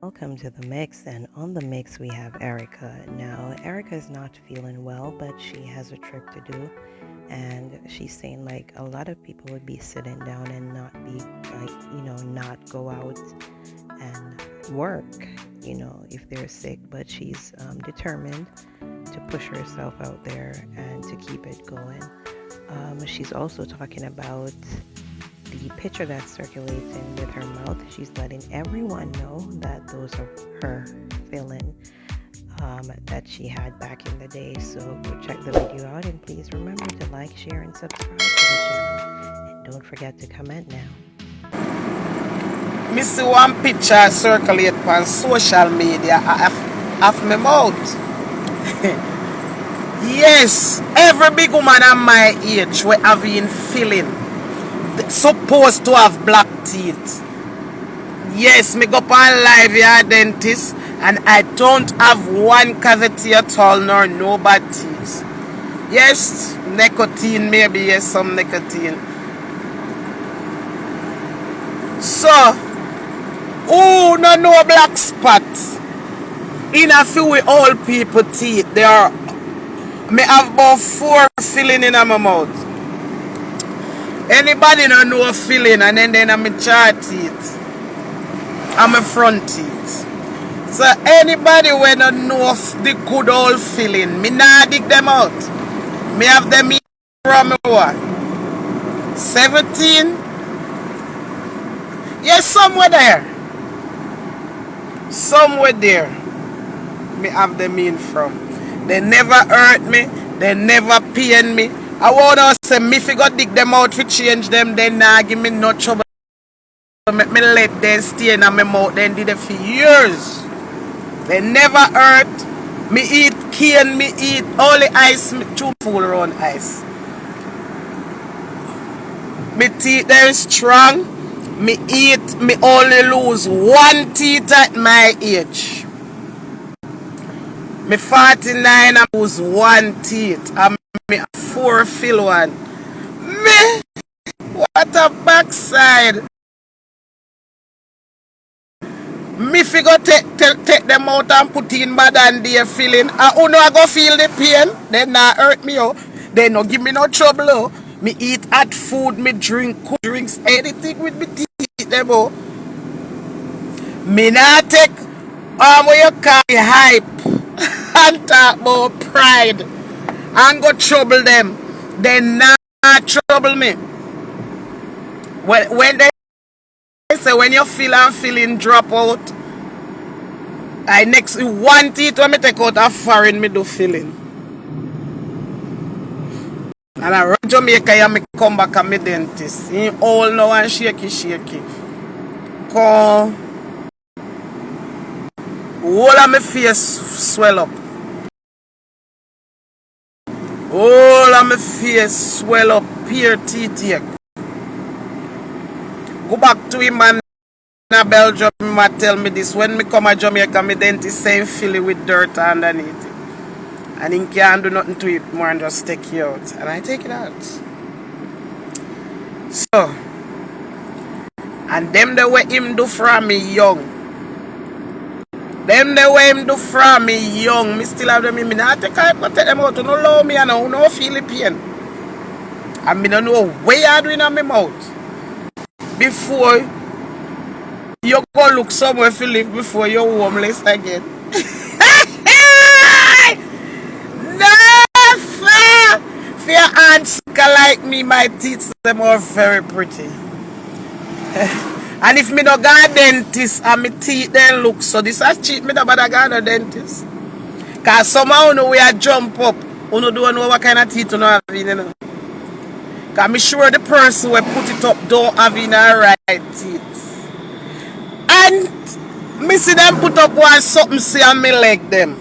Welcome to the mix, and on the mix we have Erica. Now, Erica is not feeling well, but she has a trip to do, and she's saying like a lot of people would be sitting down and not be like, not go out and work, if they're sick, but she's determined to push herself out there and to keep it going. She's also talking about the picture that's circulating with her mouth. She's letting everyone know that those are her feeling that she had back in the day. So go check the video out, and please remember to like, share, and subscribe to the channel. And don't forget to comment now. Me see one picture circulate on social media of my mouth. Yes, every big woman at my age we have been feeling supposed to have black teeth. Yes, me go on live here dentist and I don't have one cavity at all nor no bad teeth. Yes, nicotine maybe, yes, some nicotine. So, no black spot in a few with old people teeth. There are, me have about 4 filling in my mouth. Anybody no know filling, and then I'm in jaw teeth. I'm a front teeth. So anybody when no know the good old filling, me nah dig them out. Me have them in from what? 17? Yes, somewhere there. Somewhere there. Me have them in from. They never hurt me. They never pain me. I want to say, me if you go dig them out, if you change them, then nah give me no trouble. Make me let them stay in my mouth. Then did it for years. They never hurt. Me eat cane, me eat all the ice, me chew full around ice. Me teeth they're strong. Me eat, me only lose 1 teeth at my age. Me 49, I lose 1 teeth. And me 4 fill one. Me, what a backside. Me figure take them out and put in bad and they feeling. And who know I go feel the pain? They not hurt me oh. They no give me no trouble oh. Me eat hot food, me drink cool drinks, anything with me teeth them oh. Me not take what you call me hype and talk about pride and go trouble them. They not trouble me. When they say when you feel and feeling drop out, I next 1 teeth when me take out a foreign me do feeling. And I run Jamaica and me come back at me dentist. He all now and shaky. Come. All of my face swell up. All of my face swell up. Pure teeth here. Go back to him and Belgium and tell me this. When me come to Jamaica, my dentist say fill it with dirt underneath it. And he can't do nothing to it more than just take it out. And I take it out. So, and them the way him do from me young. Them the way him do from me young. Me still have them in me. Not take them out. You don't love me and you don't feel the pain. And me don't know where you doing on my mouth. Before you go look somewhere to live before you're homeless again. No, sir. For your aunts like me, my teeth them are very pretty. And if me no go a dentist and my teeth then look so, this is cheap me no bother go a dentist. Cause somehow you we a jump up, you don't know what kind of teeth you have in, you know. Cause I'm sure the person who put it up don't have in a right teeth. And me see them put up one something see on me leg them.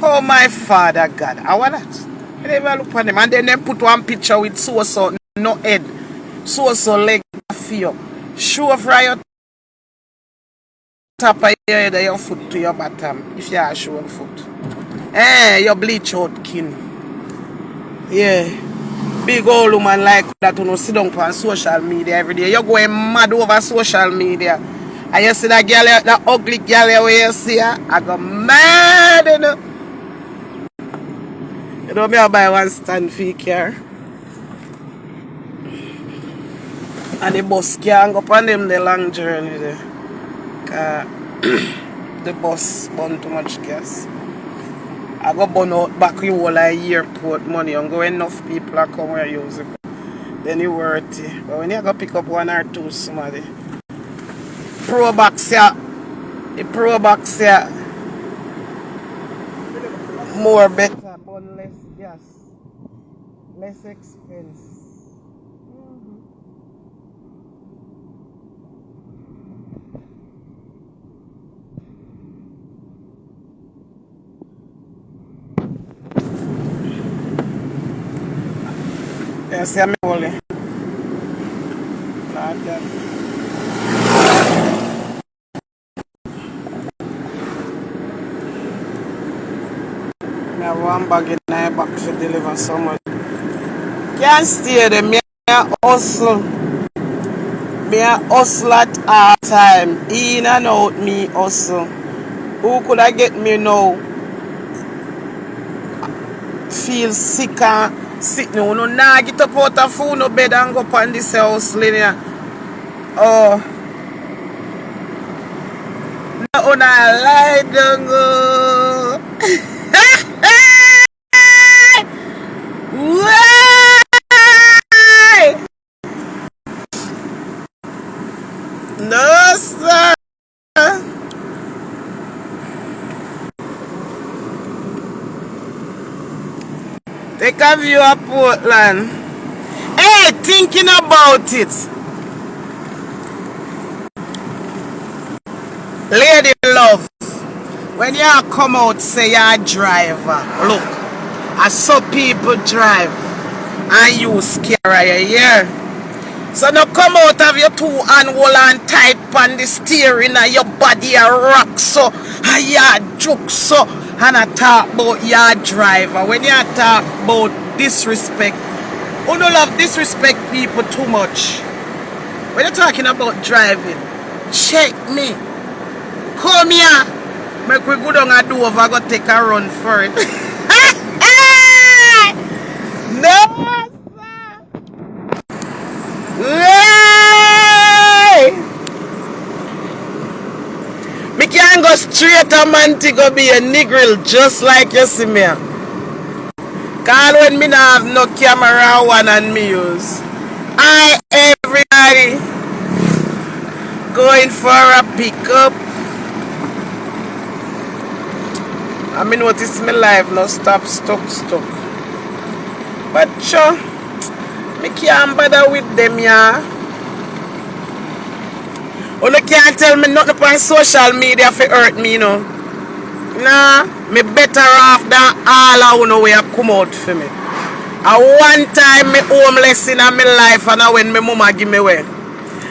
Oh my Father God, I want that. I never look on them. And then them put one picture with so no head. So leg feel. Show from your top of your head your foot to your bottom. If you are showing foot. You bleach out kin. Yeah. Big old woman like that who sit down on social media every day. You're going mad over social media. I you see that girl, that ugly girl where you see her, I go mad, you know. You know me I buy one stand for your car. And the bus can't go on them the long journey there. Cause the bus burn too much gas. I go burn out back you all like airport money and go enough people are come where use it. Then you worth it. But when you go pick up one or two somebody. Pro box here. The pro box here. More better, burn less gas. Less expense. Yes, I'm only. Like that. I have one bag in my back to deliver so much. Can't stay there. Me hustle. Me hustle at all time. In and out me hustle. Who could I get me now? Feel sick and sick now. No, nah, get up out of food, no bed and go up on this house linear. Oh, no, no, lie down go. Why? No, sir. Take a view of Portland. Hey, thinking about it. Lady love. When you come out, say you're a driver. Look, I saw people drive and you scare you. So now come out of your two and hold on tight on the steering and your body a rock so and you joke so and I talk about your driver. When you talk about disrespect, you don't love disrespect people too much. When you're talking about driving, check me. Come here. Make we go down and do over, go take a run for it. No, sir. Hey! Me can't go straight a man to go be a niggerl just like you see me. Cause when me not have no camera one and me use. I everybody going for a pickup. I mean notice my life no stop stuck. But sure, me can't bother with them, yeah. Oh, you can't tell me nothing on social media for hurt me, you know. Nah, me better off than all I know where come out for me. And one time me homeless in my life and when my mama give me away.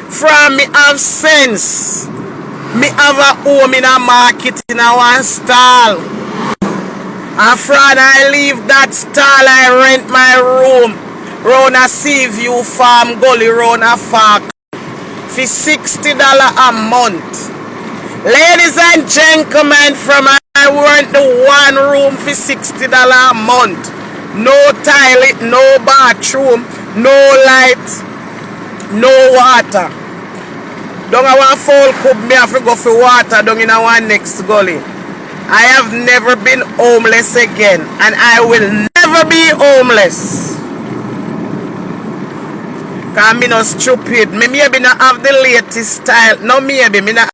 From me have sense. Me have a home in a market in a one stall. And from I leave that stall I rent my room round a sea view farm gully round a farm for $60 a month. Ladies and gentlemen, from I rent the one room for $60 a month. No toilet, no bathroom, no light, no water. Don't I want full cup me have to go for water down in our next gully. I have never been homeless again and I will never be homeless. Cause me not stupid. Me maybe not have the latest style. No maybe me not